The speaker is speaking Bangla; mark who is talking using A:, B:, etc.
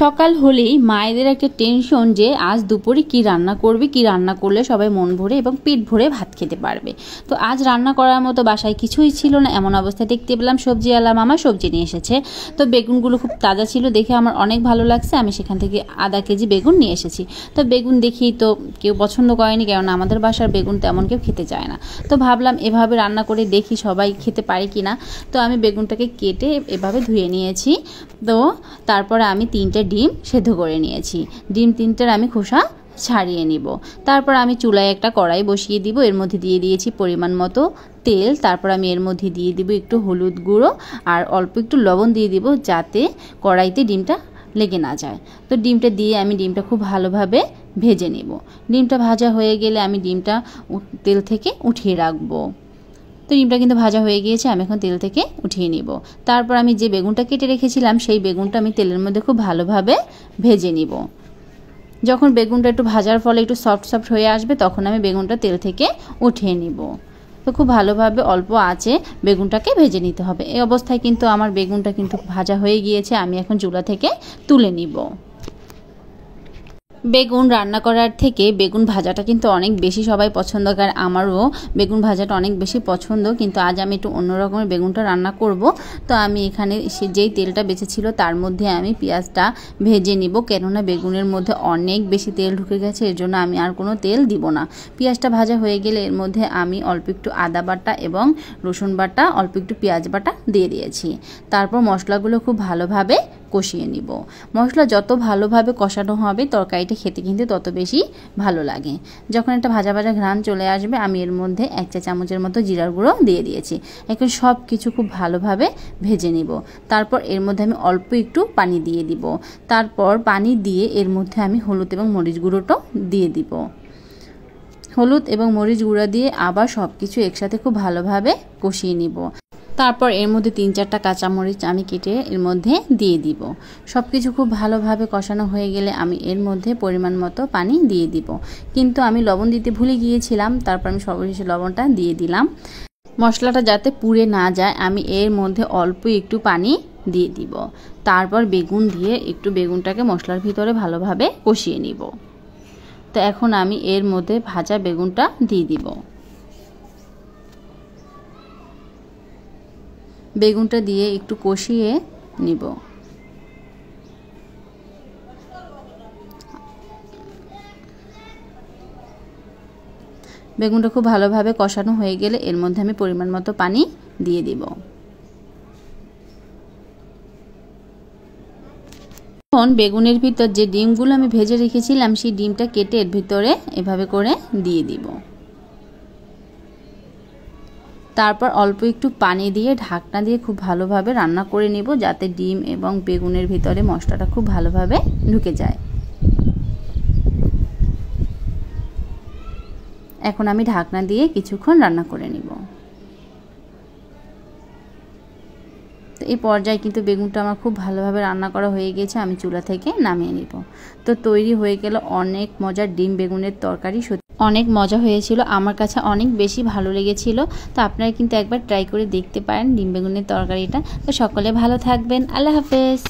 A: সকাল হলেই মায়েদের একটা টেনশন যে আজ দুপুরে কি রান্না করবে, কি রান্না করলে সবাই মন ভরে এবং পেট ভরে ভাত খেতে পারবে। তো আজ রান্না করার মতো বাসায় কিছুই ছিল না। এমন অবস্থায় দেখতে পেলাম সবজিওয়ালা মামা সবজি নিয়ে এসেছে। তো বেগুনগুলো খুব তাজা ছিল দেখে আমার অনেক ভালো লাগছে। আমি সেখান থেকে আধা কেজি বেগুন নিয়ে এসেছি। তো বেগুন দেখি তো কেউ পছন্দ করেনি, কেননা আমাদের বাসার বেগুন তেমন কেউ খেতে চায় না। তো ভাবলাম এভাবে রান্না করে দেখি সবাই খেতে পারে কি না। তো আমি বেগুনটাকে কেটে এভাবে ধুয়ে নিয়েছি। তো তারপরে আমি 3টে ডিম সেদ্ধ করে নিয়েছি। ডিম 3টার আমি খোসা ছাড়িয়ে নিব। তারপর আমি চুলায় একটা কড়াই বসিয়ে দিব। এর মধ্যে দিয়ে দিয়েছি পরিমাণ মতো তেল। তারপর আমি এর মধ্যে দিয়ে দিব একটু হলুদ গুঁড়ো আর অল্প একটু লবণ দিয়ে দিব, যাতে কড়াইতে ডিমটা লেগে না যায়। তো ডিমটা দিয়ে আমি ডিমটা খুব ভালোভাবে ভেজে নেব। ডিমটা ভাজা হয়ে গেলে আমি ডিমটা তেল থেকে উঠিয়ে রাখবো। তো ডিমটা কিন্তু ভাজা হয়ে গিয়েছে, আমি এখন তেল থেকে উঠিয়ে নিব। তারপর আমি যে বেগুনটা কেটে রেখেছিলাম সেই বেগুনটা আমি তেলের মধ্যে খুব ভালোভাবে ভেজে নিব। যখন বেগুনটা একটু ভাজার ফলে একটু সফট হয়ে আসবে, তখন আমি বেগুনটা তেল থেকে উঠিয়ে নিব। তো খুব ভালোভাবে অল্প আঁচে বেগুনটাকে ভেজে নিতে হবে। এই অবস্থায় কিন্তু আমার বেগুনটা কিন্তু ভাজা হয়ে গিয়েছে, আমি এখন চুলা থেকে তুলে নিব। বেগুন রান্না করার থেকে বেগুন ভাজাটা কিন্তু অনেক বেশি সবাই পছন্দ করে। আমারও বেগুন ভাজাটা অনেক বেশি পছন্দ, কিন্তু আজ আমি একটু অন্য রকমের বেগুনটা রান্না করব। তো আমি এখানে যেই তেলটা বেঁচেছিল তার মধ্যে আমি পেঁয়াজটা ভেজে নিব, কেননা বেগুনের মধ্যে অনেক বেশি তেল ঢুকে গেছে, এর জন্য আমি আর কোনো তেল দিব না। পেঁয়াজটা ভাজা হয়ে গেলে এর মধ্যে আমি অল্প একটু আদা বাটা এবং রসুন বাটা, অল্প একটু পেঁয়াজ বাটা দিয়ে দিয়েছি। তারপর মশলাগুলো খুব ভালোভাবে কষিয়ে নিব। মশলা যত ভালোভাবে কষানো হবে তরকারিটা খেতে কিন্তু তত বেশি ভালো লাগে। যখন একটা ভাজা ভাজা ঘ্রাণ চলে আসবে, আমি এর মধ্যে 1 চা চামচের মতো জিরার গুঁড়ো দিয়ে দিয়েছি। এখন সব কিছু খুব ভালোভাবে ভেজে নিব। তারপর এর মধ্যে আমি অল্প একটু পানি দিয়ে দিব। তারপর পানি দিয়ে এর মধ্যে আমি হলুদ এবং মরিচ গুঁড়োটাও দিয়ে দিব। হলুদ এবং মরিচ গুঁড়া দিয়ে আবার সব কিছু একসাথে খুব ভালোভাবে কষিয়ে নিব। তারপর এর মধ্যে 3-4টা কাঁচামরিচ আমি কেটে এর মধ্যে দিয়ে দিব। সব কিছু খুব ভালোভাবে কষানো হয়ে গেলে আমি এর মধ্যে পরিমাণ মতো পানি দিয়ে দিব। কিন্তু আমি লবণ দিতে ভুলে গিয়েছিলাম, তারপর আমি সর্বশেষে লবণটা দিয়ে দিলাম। মশলাটা যাতে পুড়ে না যায়, আমি এর মধ্যে অল্প একটু পানি দিয়ে দিব। তারপর বেগুন দিয়ে একটু বেগুনটাকে মশলার ভিতরে ভালোভাবে কষিয়ে নিব। তো এখন আমি এর মধ্যে ভাজা বেগুনটা দিয়ে দিব। বেগুনটা দিয়ে একটু কষিয়ে নিব। বেগুনটা খুব ভালোভাবে কষানো হয়ে গেলে এর মধ্যে আমি পরিমাণ মতো পানি দিয়ে দিব। এখন বেগুনের ভিতর যে ডিমগুলো আমি ভেজে রেখেছিলাম সেই ডিমটা কেটে এর ভিতরে এভাবে করে দিয়ে দিব। তারপর অল্প একটু পানি দিয়ে ঢাকনা দিয়ে খুব ভালোভাবে রান্না করে নিব, যাতে ডিম এবং বেগুনের ভিতরে মশলাটা খুব ভালোভাবে ঢুকে যায়। এখন আমি ঢাকনা দিয়ে কিছুক্ষণ রান্না করে নিব। তো এই পর্যায়ে কিন্তু বেগুনটা আমার খুব ভালোভাবে রান্না করা হয়ে গেছে, আমি চুলা থেকে নামিয়ে নিব। তো তৈরি হয়ে গেল অনেক মজার ডিম বেগুনের তরকারি। অনেক মজা হয়েছিল, আমার কাছে অনেক বেশি ভালো লেগেছিল। তো আপনারা কিন্তু একবার ট্রাই করে দেখতে পারেন ডিম বেগুনের তরকারিটা। তো সকলে ভালো থাকবেন, আল্লাহ হাফেজ।